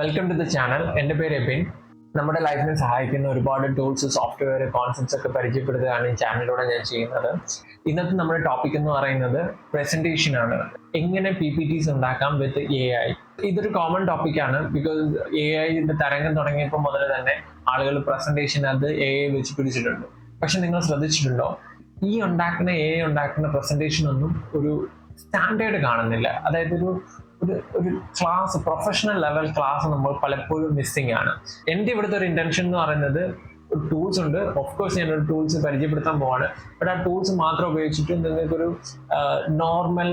Welcome to the channel. എൻ്റെ പേര് എബിൻ. നമ്മുടെ ലൈഫിനെ സഹായിക്കുന്ന ഒരുപാട് ടൂൾസ്, സോഫ്റ്റ്വെയർ, കോൺസെപ്റ്റ്സ് ഒക്കെ പരിചയപ്പെടുത്തുകയാണ് ഈ ചാനലിലൂടെ ഞാൻ ചെയ്യുന്നത്. ഇന്നത്തെ നമ്മുടെ ടോപ്പിക് എന്ന് പറയുന്നത് പ്രസന്റേഷൻ ആണ്. എങ്ങനെ PPTs ഉണ്ടാക്കാം വിത്ത് AI. ഇതൊരു കോമൺ ടോപ്പിക്കാണ്. ബിക്കോസ് AIന്റെ തരംഗം തുടങ്ങിയപ്പോൾ മുതൽ തന്നെ ആളുകൾ പ്രസന്റേഷൻ അത് AI വെച്ച് പിടിച്ചിട്ടുണ്ട്. പക്ഷെ നിങ്ങൾ ശ്രദ്ധിച്ചിട്ടുണ്ടോ, AI ഉണ്ടാക്കുന്ന പ്രസന്റേഷൻ ഒന്നും ഒരു സ്റ്റാൻഡേർഡ് കാണുന്നില്ല. അതായത് ഒരു ക്ലാസ്, പ്രൊഫഷണൽ ലെവൽ ക്ലാസ് നമ്മൾ പലപ്പോഴും മിസ്സിംഗ് ആണ്. എൻ്റെ ഇവിടുത്തെ ഒരു ഇന്റൻഷൻ എന്ന് പറയുന്നത്, ടൂൾസ് ഉണ്ട്. ഓഫ് കോഴ്സ് ഞാനൊരു ടൂൾസ് പരിചയപ്പെടുത്താൻ പോവാണ്. ബട്ട് ആ ടൂൾസ് മാത്രം ഉപയോഗിച്ചിട്ട് നിങ്ങൾക്കൊരു നോർമൽ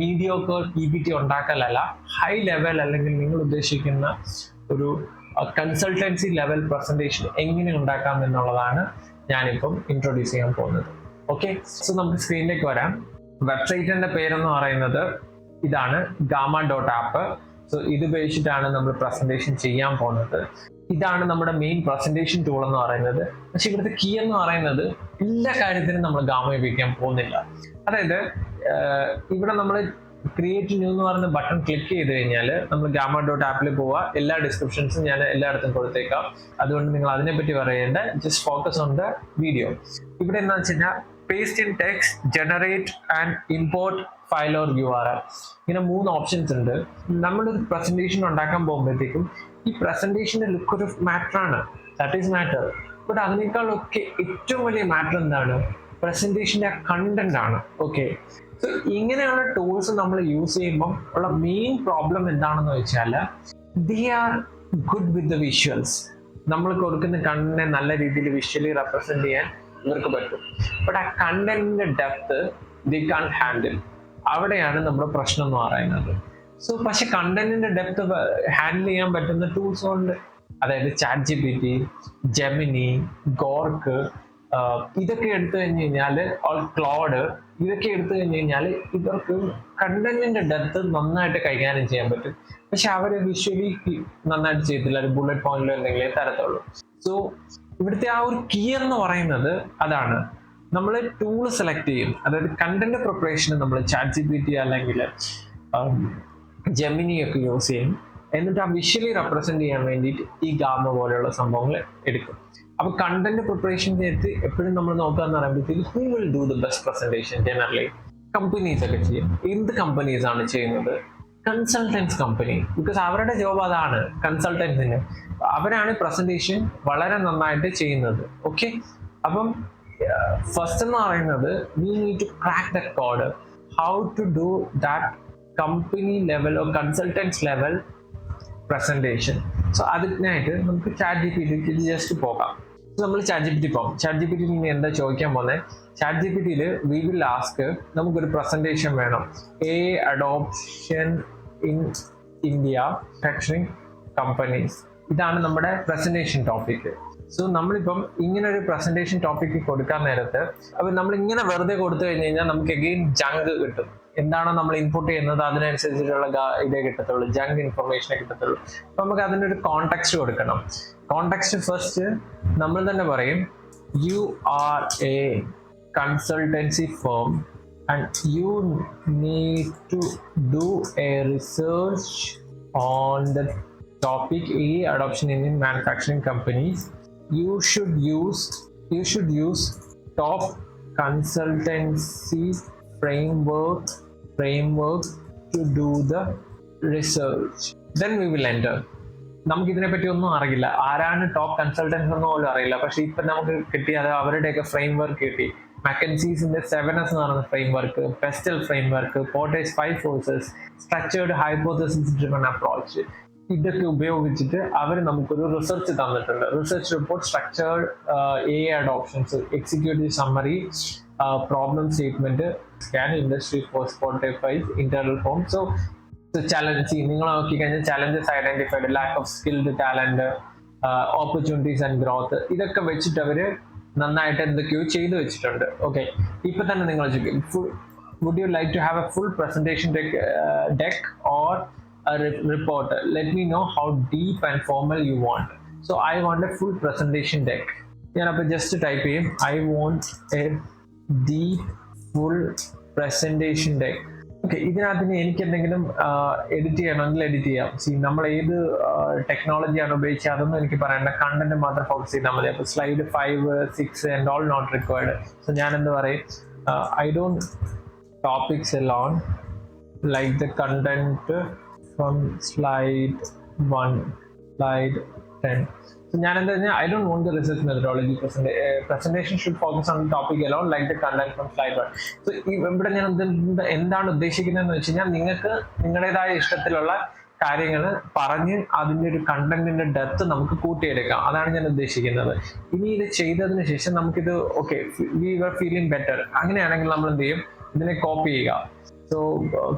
മീഡിയോക്കർ PPT ഉണ്ടാക്കലല്ല, ഹൈ ലെവൽ അല്ലെങ്കിൽ നിങ്ങൾ ഉദ്ദേശിക്കുന്ന ഒരു കൺസൾട്ടൻസി ലെവൽ പ്രസന്റേഷൻ എങ്ങനെ ഉണ്ടാക്കാം എന്നുള്ളതാണ് ഞാനിപ്പം ഇൻട്രൊഡ്യൂസ് ചെയ്യാൻ പോകുന്നത്. ഓക്കെ, സോ നമുക്ക് സ്ക്രീനിലേക്ക് വരാം. വെബ്സൈറ്റിന്റെ പേരെന്ന് പറയുന്നത് ഇതാണ്, gamma.app. സോ ഇത് ഉപയോഗിച്ചിട്ടാണ് നമ്മൾ പ്രസന്റേഷൻ ചെയ്യാൻ പോകുന്നത്. ഇതാണ് നമ്മുടെ മെയിൻ പ്രസന്റേഷൻ ടൂൾ എന്ന് പറയുന്നത്. പക്ഷെ ഇവിടുത്തെ കീ എന്ന് പറയുന്നത്, എല്ലാ കാര്യത്തിനും നമ്മൾ ഗാമ ഉപയോഗിക്കാൻ പോകുന്നില്ല. അതായത് ഇവിടെ നമ്മൾ ക്രിയേറ്റ് ന്യൂ എന്ന് പറയുന്ന ബട്ടൺ ക്ലിക്ക് ചെയ്ത് കഴിഞ്ഞാൽ നമ്മൾ gamma.app പോവുക. എല്ലാ ഡിസ്ക്രിപ്ഷൻസും ഞാൻ എല്ലായിടത്തും കൊടുത്തേക്കാം. അതുകൊണ്ട് നിങ്ങൾ അതിനെപ്പറ്റി പറയേണ്ട, just focus on the video. ഇവിടെ എന്താ വെച്ച് കഴിഞ്ഞാൽ, paste in text, generate and import file or URL. ഇങ്ങനെ 3 ഓപ്ഷൻസ് ഉണ്ട്. നമ്മളൊരു പ്രസന്റേഷൻ ഉണ്ടാക്കാൻ പോകുമ്പോഴത്തേക്കും ഈ പ്രസന്റേഷന്റെ ലുക്ക് ഒരു മാറ്റർ ആണ്, ദാറ്റ് ഈസ് മാറ്റർ. ബട്ട് അതിനേക്കാളൊക്കെ ഏറ്റവും വലിയ മാറ്റർ എന്താണ്, പ്രസന്റേഷന്റെ കണ്ടന്റ് ആണ്. ഓക്കെ, സോ ഇങ്ങനെയുള്ള ടൂൾസ് നമ്മൾ യൂസ് ചെയ്യുമ്പോൾ ഉള്ള മെയിൻ പ്രോബ്ലം എന്താണെന്ന് വെച്ചാൽ, they are good with the visuals. നമ്മൾ കൊടുക്കുന്ന കണ്ടന്റിനെ നല്ല രീതിയിൽ വിഷ്വലി റെപ്രസെന്റ് ചെയ്യാൻ ഇവർക്ക് പറ്റും. ബട്ട് ആ കണ്ടന്റിന്റെ ഡെപ്ത് ദേ കാൻറ്റ് ഹാൻഡിൽ. അവിടെയാണ് നമ്മുടെ പ്രശ്നം എന്ന് പറയുന്നത്. സോ പക്ഷെ കണ്ടന്റിന്റെ ഡെപ്ത് ഹാൻഡിൽ ചെയ്യാൻ പറ്റുന്ന ടൂൾസ് ഉണ്ട്. അതായത് ChatGPT, ജെമിനി, ഗോർക്ക്, ഇതൊക്കെ എടുത്തു കഴിഞ്ഞ് കഴിഞ്ഞാൽ, ക്ലോഡ്, ഇതൊക്കെ എടുത്തു കഴിഞ്ഞ് കഴിഞ്ഞാൽ ഇവർക്ക് കണ്ടന്റിന്റെ ഡെപ്ത് നന്നായിട്ട് കൈകാര്യം ചെയ്യാൻ പറ്റും. പക്ഷെ അവര് വിഷ്വലി നന്നായിട്ട് ചെയ്തില്ല, ഒരു ബുള്ളറ്റ് പോയിന്റിലോ എന്തെങ്കിലും തരത്തുള്ളൂ. സോ ഇവിടുത്തെ ആ ഒരു കീ എന്ന് പറയുന്നത് അതാണ്. നമ്മൾ ടൂൾ സെലക്ട് ചെയ്യും. അതായത് കണ്ടന്റ് പ്രിപ്പറേഷന് നമ്മൾ ChatGPT അല്ലെങ്കിൽ ജെമിനി ഒക്കെ യൂസ് ചെയ്യും. എന്നിട്ട് ആ വിഷ്വലി റെപ്രസെന്റ് ചെയ്യാൻ വേണ്ടിയിട്ട് ഈ ഗാമ പോലെയുള്ള സംഭവങ്ങൾ എടുക്കും. അപ്പൊ കണ്ടന്റ് പ്രിപ്പറേഷൻ ചെയ്തിട്ട് എപ്പോഴും നമ്മൾ നോക്കാന്ന് പറയുമ്പോഴത്തേക്ക്, who will do the best presentation? Generally companies ഒക്കെ ചെയ്യും. എന്ത് കമ്പനീസ് ആണ് ചെയ്യുന്നത്? Consultants company. ബിക്കോസ് അവരുടെ ജോബ് അതാണ്, കൺസൾട്ടൻസിന്. അവരാണ് പ്രസന്റേഷൻ വളരെ നന്നായിട്ട് ചെയ്യുന്നത്. ഓക്കെ, അപ്പം ഫസ്റ്റ് എന്ന് പറയുന്നത്, we need to crack the code, how to do that company level or consultants level presentation. So അതിനായിട്ട് നമുക്ക് ChatGPT ജസ്റ്റ് പോകാം. നമ്മൾ ChatGPT പോകും. ChatGPT നിന്ന് എന്താ ചോദിക്കാൻ പോകുന്നത്? ChatGPT വി വിൽ ആസ്ക്, നമുക്കൊരു പ്രസന്റേഷൻ വേണം, adoption in India manufacturing companies. ഇതാണ് നമ്മുടെ പ്രസന്റേഷൻ ടോപ്പിക്. സോ നമ്മളിപ്പം ഇങ്ങനെ ഒരു പ്രസന്റേഷൻ ടോപ്പിക്ക് കൊടുക്കാൻ നേരത്ത്, അപ്പൊ നമ്മൾ ഇങ്ങനെ വെറുതെ കൊടുത്തു കഴിഞ്ഞ് കഴിഞ്ഞാൽ നമുക്ക് അഗെയിൻ ജങ്ക് കിട്ടും. എന്താണോ നമ്മൾ ഇൻപുട്ട് ചെയ്യുന്നത് അതിനനുസരിച്ചിട്ടുള്ള ഇതേ കിട്ടത്തുള്ളൂ, ജങ്ക് ഇൻഫർമേഷനെ കിട്ടത്തുള്ളൂ. അപ്പൊ നമുക്ക് അതിനൊരു കോണ്ടെക്സ്റ്റ് കൊടുക്കണം. കോണ്ടെക്സ്റ്റ് ഫസ്റ്റ് നമ്മൾ തന്നെ പറയും, you are A consultancy firm and you need to do a research on the topic adoption in manufacturing companies. You should use top consultancy framework to do the research. Then we will enter. നമുക്ക് ഇതിനെപ്പറ്റി ഒന്നും അറിയില്ല, ആരാണ് top consultants എന്ന് പോലും അറിയില്ല. പക്ഷെ ഇപ്പൊ നമുക്ക് കിട്ടിയത് അവരുടെയൊക്കെ ഫ്രെയിംവർക്ക് കിട്ടി. മക്കൻസീസിന്റെ 7S എന്ന് പറയുന്ന framework, PESTEL framework, Porter's 5 forces, structured hypothesis driven approach, ഇതൊക്കെ ഉപയോഗിച്ചിട്ട് അവർ നമുക്കൊരു റിസർച്ച് തന്നിട്ടുണ്ട്. Research report, structured AI adoptions, executive summary, problem statement, scan, industry 445, internal form. So challenge നിങ്ങൾ നോക്കിക്കഴിഞ്ഞാൽ, challenges identified, lack of skilled talent, opportunities and growth, ഇതൊക്കെ വെച്ചിട്ട് അവര് നന്നായിട്ട് എന്തൊക്കെയോ ചെയ്തു വെച്ചിട്ടുണ്ട്. ഓക്കെ, ഇപ്പൊ തന്നെ നിങ്ങൾ would you like to have a full presentation deck or a report? Let me know how deep and formal you want. So I want a full presentation deck. ഞാനപ്പോൾ ജസ്റ്റ് ടൈപ്പ് ചെയ്യും, I want a deep full presentation deck. Okay, ഇതിനകത്ത് എനിക്ക് എന്തെങ്കിലും edit ചെയ്യണമെങ്കിൽ edit ചെയ്യാം. നമ്മൾ ഏത് ടെക്നോളജിയാണ് ഉപയോഗിച്ചത് അതൊന്നും എനിക്ക് പറയണ്ട, കണ്ടന്റ് മാത്രം ഫോക്കസ് ചെയ്താൽ മതി. അപ്പോൾ slide 5, 6 and all not required. So ഞാൻ എന്ത് പറയും, I don't topics alone like the content from slide 1, slide 10. So ഞാൻ എന്താ പറഞ്ഞാൽ, I don't want the research methodology presentation should focus on the topic alone like the content from slide 1. So ഇവിടെ ഞാൻ എന്താണ് ഉദ്ദേശിക്കുന്നതെന്ന് വെച്ച് കഴിഞ്ഞാൽ, നിങ്ങൾക്ക് നിങ്ങളുടേതായ ഇഷ്ടത്തിലുള്ള കാര്യങ്ങൾ പറഞ്ഞ് അതിൻ്റെ ഒരു കണ്ടന്റിന്റെ ഡെപ്ത് നമുക്ക് കൂട്ടിയെടുക്കാം. അതാണ് ഞാൻ ഉദ്ദേശിക്കുന്നത്. ഇനി ഇത് ചെയ്തതിന് ശേഷം നമുക്കിത് okay, we were feeling better, അങ്ങനെയാണെങ്കിൽ നമ്മൾ എന്ത് ചെയ്യും, ഇതിനെ കോപ്പി ചെയ്യുക. സോ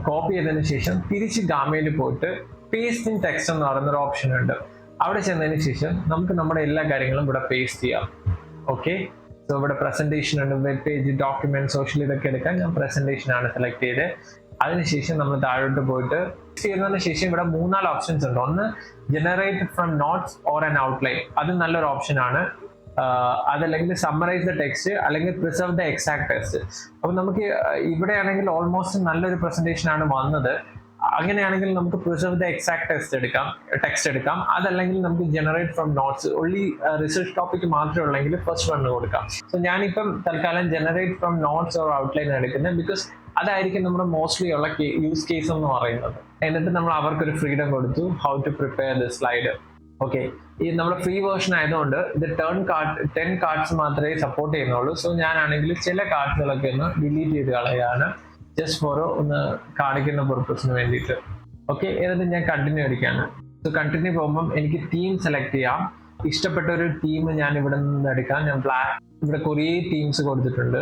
കോപ്പി ചെയ്തതിന് ശേഷം തിരിച്ച് ഗാമയിൽ പോയിട്ട് പേസ്റ്റ് ഇൻ ടെക്സ്റ്റ് എന്ന് പറയുന്നൊരു ഓപ്ഷൻ ഉണ്ട്. അവിടെ ചെന്നതിന് ശേഷം നമുക്ക് നമ്മുടെ എല്ലാ കാര്യങ്ങളും ഇവിടെ പേസ്റ്റ് ചെയ്യാം. ഓക്കെ, സോ ഇവിടെ പ്രസന്റേഷൻ ഉണ്ട്, വെബ് പേജ്, ഡോക്യുമെന്റ്, സോഷ്യൽ, ഇതൊക്കെ എടുക്കാൻ ഞാൻ പ്രസന്റേഷൻ ആണ് സെലക്ട് ചെയ്ത്. അതിനുശേഷം നമ്മൾ താഴോട്ട് പോയിട്ട് ചെയ്യുന്നതിന് ശേഷം ഇവിടെ 3-4 ഓപ്ഷൻസ് ഉണ്ട്. ഒന്ന് generated from notes or an outline, അത് നല്ലൊരു ഓപ്ഷൻ ആണ്. അതല്ലെങ്കിൽ സമ്മറൈസ് ദ ടെക്സ്റ്റ്, അല്ലെങ്കിൽ പ്രിസർവ് ദ എക്സാക്ട് ടെക്സ്റ്റ്. അപ്പൊ നമുക്ക് ഇവിടെയാണെങ്കിൽ ഓൾമോസ്റ്റ് നല്ലൊരു പ്രസന്റേഷൻ ആണ് വന്നത്. അങ്ങനെയാണെങ്കിൽ നമുക്ക് പ്രിസർവ് ദ എക്സാക്ട് ടെക്സ്റ്റ് എടുക്കാം. അതല്ലെങ്കിൽ നമുക്ക് generate from notes, only research topic മാത്രമേ ഉള്ളെങ്കിൽ ഫസ്റ്റ് വൺ കൊടുക്കാം. സോ ഞാനിപ്പം തൽക്കാലം generate from notes or outline എടുക്കുന്നത്, ബിക്കോസ് അതായിരിക്കും നമ്മുടെ മോസ്റ്റ്ലി ഉള്ള യൂസ് കേസ് എന്ന് പറയുന്നത്. എന്നിട്ട് നമ്മൾ അവർക്കൊരു ഫ്രീഡം കൊടുത്തു, how to prepare the slide. Okay, ഈ നമ്മുടെ ഫ്രീ വേർഷൻ ആയതുകൊണ്ട് ഇത് 10 കാർഡ്സ് മാത്രമേ സപ്പോർട്ട് ചെയ്യുന്നുള്ളൂ. സോ ഞാനാണെങ്കിൽ ചില കാർഡ്സുകളൊക്കെ ഒന്ന് ഡിലീറ്റ് ചെയ്ത് കളയാണ്, ജസ്റ്റ് ഫോർ ഒന്ന് കാണിക്കുന്ന പർപ്പസിന് വേണ്ടിയിട്ട്. ഓക്കെ, എന്നിട്ട് ഞാൻ കണ്ടിന്യൂ അടിക്കാണ്. സോ കണ്ടിന്യൂ പോകുമ്പം എനിക്ക് തീം സെലക്ട് ചെയ്യാം. ഇഷ്ടപ്പെട്ട ഒരു തീം ഞാൻ ഇവിടെ നിന്ന് എടുക്കാം. ഞാൻ ഇവിടെ കുറേ തീംസ് കൊടുത്തിട്ടുണ്ട്,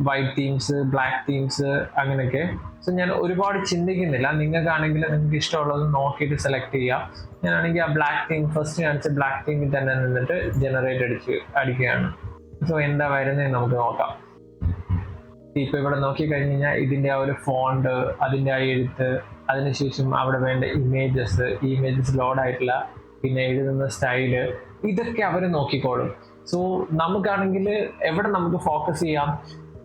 വൈറ്റ് തീംസ്, ബ്ലാക്ക് തീംസ്, അങ്ങനെയൊക്കെ. സോ ഞാൻ ഒരുപാട് ചിന്തിക്കുന്നില്ല, നിങ്ങൾക്കാണെങ്കിൽ നിങ്ങൾക്ക് ഇഷ്ടമുള്ളത് നോക്കിയിട്ട് സെലക്ട് ചെയ്യാം. ഞാനാണെങ്കിൽ ആ ബ്ലാക്ക് തീം ഫസ്റ്റ് കാണിച്ച ബ്ലാക്ക് തീമിൽ തന്നെ നിന്നിട്ട് ജനറേറ്റ് അടിക്കുകയാണ്. സോ എന്താ വരുന്നത് നമുക്ക് നോക്കാം. ഇപ്പൊ ഇവിടെ നോക്കി കഴിഞ്ഞ് കഴിഞ്ഞാൽ ഇതിന്റെ ആ ഒരു ഫോണ്ട്, അതിന്റെ ആ എഴുത്ത്, അതിനുശേഷം അവിടെ വേണ്ട ഇമേജസ് ലോഡ് ആയിട്ടുള്ള, പിന്നെ എഴുതുന്ന സ്റ്റൈല്, ഇതൊക്കെ അവർ നോക്കിക്കോളും. സോ നമുക്കാണെങ്കിൽ എവിടെ നമുക്ക് ഫോക്കസ് ചെയ്യാം,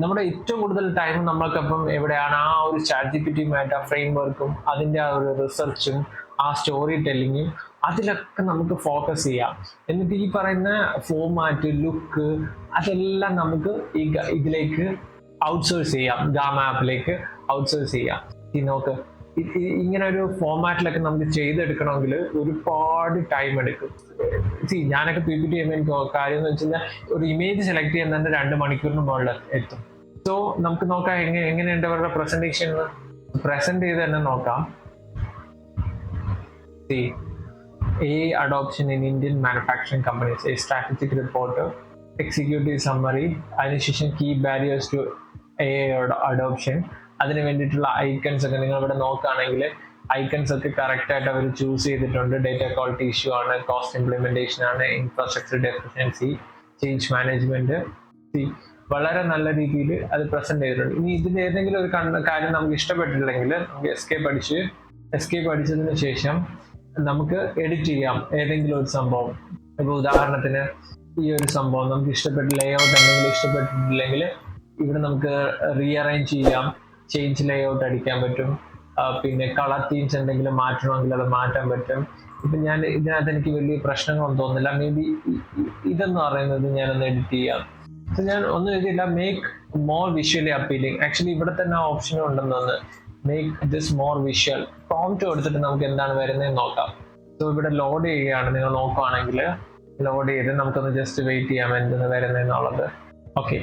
നമ്മുടെ ഏറ്റവും കൂടുതൽ ടൈം നമ്മൾക്കപ്പം എവിടെയാണ്, ആ ഒരു ChatGPT-യുമായിട്ട് ആ ഫ്രെയിം വർക്കും അതിൻ്റെ ആ ഒരു റിസർച്ചും ആ സ്റ്റോറി ടെല്ലിങ്ങും, അതിലൊക്കെ നമുക്ക് ഫോക്കസ് ചെയ്യാം. എന്നിട്ട് ഈ പറയുന്ന ഫോർമാറ്റ്, ലുക്ക്, അതെല്ലാം നമുക്ക് ഇതിലേക്ക് ഔട്ട്സോഴ്സ് ചെയ്യാം, ഗാമ ആപ്പിലേക്ക് ഔട്ട്സോഴ്സ് ചെയ്യാം. നോക്ക്, ഇങ്ങനെ ഒരു ഫോർമാറ്റിലൊക്കെ നമുക്ക് ചെയ്തെടുക്കണമെങ്കിൽ ഒരുപാട് ടൈം എടുക്കും. ഞാനൊക്കെ PPT ചെയ്യുമ്പോൾ എനിക്ക് കാര്യം എന്ന് വെച്ച് കഴിഞ്ഞാൽ, ഒരു ഇമേജ് സെലക്ട് ചെയ്യുന്നതിന്റെ 2 മണിക്കൂറിന് മുകളിൽ എത്തും. സോ നമുക്ക് നോക്കാം എങ്ങനെയുണ്ട് അവരുടെ പ്രസന്റേഷൻ. പ്രസന്റ് ചെയ്ത് തന്നെ നോക്കാം. AI adoption in Indian manufacturing companies, a strategic report, executive summary, അതിനുശേഷം key barriers to AI adoption. അതിന് വേണ്ടിയിട്ടുള്ള ഐക്കൺസ് ഒക്കെ നിങ്ങൾ ഇവിടെ നോക്കുകയാണെങ്കിൽ ഐക്കൺസ് ഒക്കെ കറക്റ്റ് ആയിട്ട് അവർ ചൂസ് ചെയ്തിട്ടുണ്ട്. ഡേറ്റ ക്വാളിറ്റി ഇഷ്യൂ ആണ്, കോസ്റ്റ് ഇംപ്ലിമെന്റേഷൻ ആണ്, ഇൻഫ്രാസ്ട്രക്ചർ ഡെഫിഷ്യൻസി, ചേഞ്ച് മാനേജ്മെന്റ്, വളരെ നല്ല രീതിയിൽ അത് പ്രസന്റ് ചെയ്തിട്ടുണ്ട്. ഇനി ഇതിന്റെ ഏതെങ്കിലും ഒരു കാര്യം നമുക്ക് ഇഷ്ടപ്പെട്ടില്ലെങ്കിൽ നമുക്ക് എസ്കേപ്പ് അടിച്ചതിന് ശേഷം നമുക്ക് എഡിറ്റ് ചെയ്യാം ഏതെങ്കിലും ഒരു സംഭവം. ഇപ്പൊ ഉദാഹരണത്തിന് ഈ ഒരു സംഭവം നമുക്ക് ഇഷ്ടപ്പെട്ട ലേഔട്ട് എന്തെങ്കിലും ഇഷ്ടപ്പെട്ടിട്ടില്ലെങ്കിൽ ഇവിടെ നമുക്ക് റീഅറേഞ്ച് ചെയ്യാം, ചേഞ്ച് ലേഔട്ട് അടിക്കാൻ പറ്റും. പിന്നെ കളർ തീംസ് എന്തെങ്കിലും മാറ്റണമെങ്കിൽ അത് മാറ്റാൻ പറ്റും. ഇപ്പൊ ഞാൻ ഇതിനകത്ത് എനിക്ക് വലിയ പ്രശ്നങ്ങളൊന്നും തോന്നുന്നില്ല. മേ ബി ഇതെന്ന് പറയുന്നത് ഞാനൊന്ന് എഡിറ്റ് ചെയ്യാം. സോ ഞാൻ ഒന്നും എഴുതിയില്ല, make more visually appealing. Actually ഇവിടെ തന്നെ ഓപ്ഷനും ഉണ്ടെന്ന്, make this more visual. Prompt കൊടുത്തിട്ട് നമുക്ക് എന്താണ് വരുന്നതെന്ന് നോക്കാം. സോ ഇവിടെ ലോഡ് ചെയ്യുകയാണ്. നിങ്ങൾ നോക്കുകയാണെങ്കിൽ ലോഡ് ചെയ്ത് നമുക്കൊന്ന് ജസ്റ്റ് വെയിറ്റ് ചെയ്യാം എന്തെന്ന് വരുന്നതെന്നുള്ളത്. ഓക്കെ,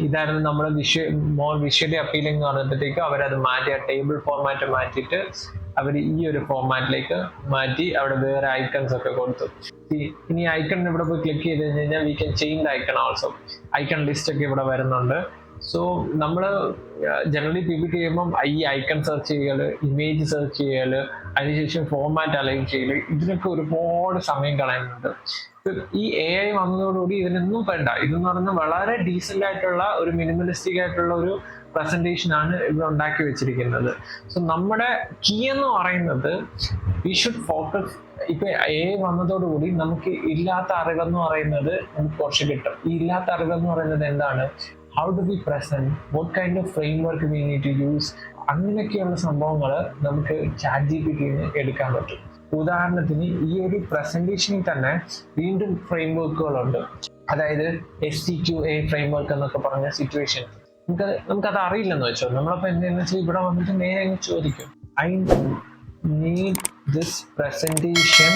ഇതായിരുന്നു നമ്മൾ മോർ വിഷ്വലി അപ്പീലിംഗ് എന്ന് പറഞ്ഞപ്പോഴത്തേക്ക് അവരത് മാറ്റി, ആ ടേബിൾ ഫോർമാറ്റ് മാറ്റിയിട്ട് അവർ ഈ ഒരു ഫോർമാറ്റിലേക്ക് മാറ്റി അവിടെ വേറെ ഐക്കൺസ് ഒക്കെ കൊടുത്തു. ഇനി ഐക്കൺ ഇവിടെ പോയി ക്ലിക്ക് ചെയ്ത് കഴിഞ്ഞാൽ we can change the icon also. Icon list ഒക്കെ ഇവിടെ വരുന്നുണ്ട്. സോ നമ്മൾ ജനറലി PPT ചെയ്യുമ്പം ഈ ഐക്കൺ സെർച്ച് ചെയ്യല്, ഇമേജ് സെർച്ച് ചെയ്യല്, അതിനുശേഷം ഫോർമാറ്റ് അലൈൻ ചെയ്യല്, ഇതിനൊക്കെ ഒരുപാട് സമയം കളയുന്നുണ്ട്. ഈ AI വന്നതോടുകൂടി ഇതിനൊന്നും വേണ്ട. ഇതെന്ന് പറയുന്നത് വളരെ ഡീസൻ്റ് ആയിട്ടുള്ള ഒരു മിനിമലിസ്റ്റിക് ആയിട്ടുള്ള ഒരു പ്രസന്റേഷൻ ആണ് ഇവിടെ ഉണ്ടാക്കി വെച്ചിരിക്കുന്നത്. സോ നമ്മുടെ കീ എന്ന് പറയുന്നത് വി ഷുഡ് ഫോക്കസ്. ഇപ്പൊ AI വന്നതോടുകൂടി നമുക്ക് ഇല്ലാത്ത അറിവെന്ന് പറയുന്നത് നമുക്ക് കുറച്ച് കിട്ടും. ഈ ഇല്ലാത്ത അറിവെന്ന് പറയുന്നത് എന്താണ്? How do we present, what kind of framework we need to use, അങ്ങനെയൊക്കെയുള്ള സംഭവങ്ങൾ നമുക്ക് ചാറ്റ് ജി പി ടിന്ന് എടുക്കാൻ പറ്റും. ഉദാഹരണത്തിന് ഈ ഒരു പ്രസന്റേഷനിൽ തന്നെ വീണ്ടും ഫ്രെയിം വർക്കുകളുണ്ട്. അതായത് SCQA ഫ്രെയിം വർക്ക് എന്നൊക്കെ പറഞ്ഞ സിറ്റുവേഷൻ നമുക്കത് അറിയില്ലെന്ന് വെച്ചോ. നമ്മളപ്പോൾ എന്താണെന്ന് വെച്ചാൽ ഇവിടെ വന്നിട്ട് നേരെ ചോദിക്കും, I need this presentation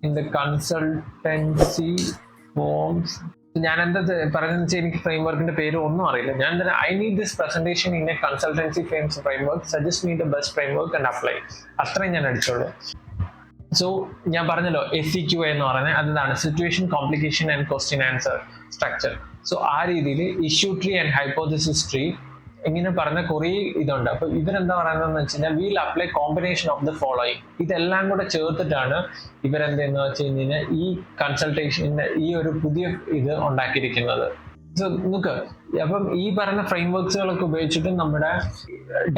in the consultancy forms. ഞാൻ എന്താ പറയുന്നത് വെച്ചാൽ എനിക്ക് ഫ്രെയിം വർക്കിന്റെ പേര് ഒന്നും അറിയില്ല. ഞാൻ തന്നെ I need this presentation in A consultancy frame work, suggest me the best frame work and apply. അത്രയും ഞാൻ അടിച്ചോളൂ. സോ ഞാൻ പറഞ്ഞല്ലോ SCQA എന്ന് പറയുന്നത് അതാണ് situation, complication and question answer structure. So ആ രീതിയിൽ issue tree and hypothesis tree ഇങ്ങനെ പറഞ്ഞ കുറേ ഇതുണ്ട്. അപ്പൊ ഇവരെന്താ പറയുന്നതെന്ന് വെച്ച് കഴിഞ്ഞാൽ wheel apply combination of the following. ഇതെല്ലാം കൂടെ ചേർത്തിട്ടാണ് ഇവരെന്തെന്ന് വെച്ച് കഴിഞ്ഞാൽ ഈ കൺസൾട്ടേഷന്റെ ഈ ഒരു പുതിയ ഇത് ഉണ്ടാക്കിയിരിക്കുന്നത്. സോ നോക്ക്, അപ്പം ഈ പറയുന്ന ഫ്രെയിം വർക്ക്സുകളൊക്കെ ഉപയോഗിച്ചിട്ട് നമ്മുടെ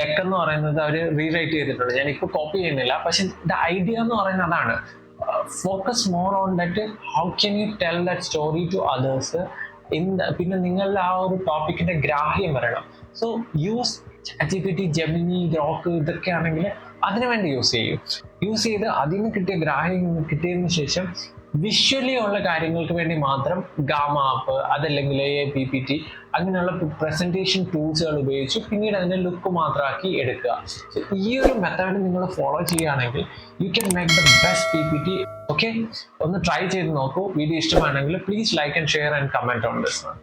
ഡെക്ക് എന്ന് പറയുന്നത് അവർ റീറൈറ്റ് ചെയ്തിട്ടുണ്ട്. ഞാനിപ്പോൾ കോപ്പി ചെയ്യുന്നില്ല, പക്ഷെ ദ ഐഡിയ എന്ന് പറയുന്നത് അതാണ്. Focus more on that, how can you tell that story to others. പിന്നെ നിങ്ങളുടെ ആ ഒരു ടോപ്പിക്കിന്റെ ഗ്രാഹ്യം വരണം. So use ChatGPT, Gemini, Grok ഇതൊക്കെ ആണെങ്കിൽ അതിനുവേണ്ടി യൂസ് ചെയ്ത് അതിന് കിട്ടിയ ഗ്രാഹ്യം കിട്ടിയതിന് ശേഷം വിഷ്വലി ഉള്ള കാര്യങ്ങൾക്ക് വേണ്ടി മാത്രം ഗാമ ആപ്പ് അതല്ലെങ്കിൽ AIPPT അങ്ങനെയുള്ള പ്രസന്റേഷൻ ടൂൾസുകൾ ഉപയോഗിച്ച് പിന്നീട് അതിന്റെ ലുക്ക് മാത്രമാക്കി എടുക്കുക. ഈ ഒരു മെത്തേഡ് നിങ്ങൾ ഫോളോ ചെയ്യുകയാണെങ്കിൽ you can make the best PPT. Okay, ഒന്ന് ട്രൈ ചെയ്ത് നോക്കൂ. വീഡിയോ ഇഷ്ടമാണെങ്കിൽ please like and share and comment on this one.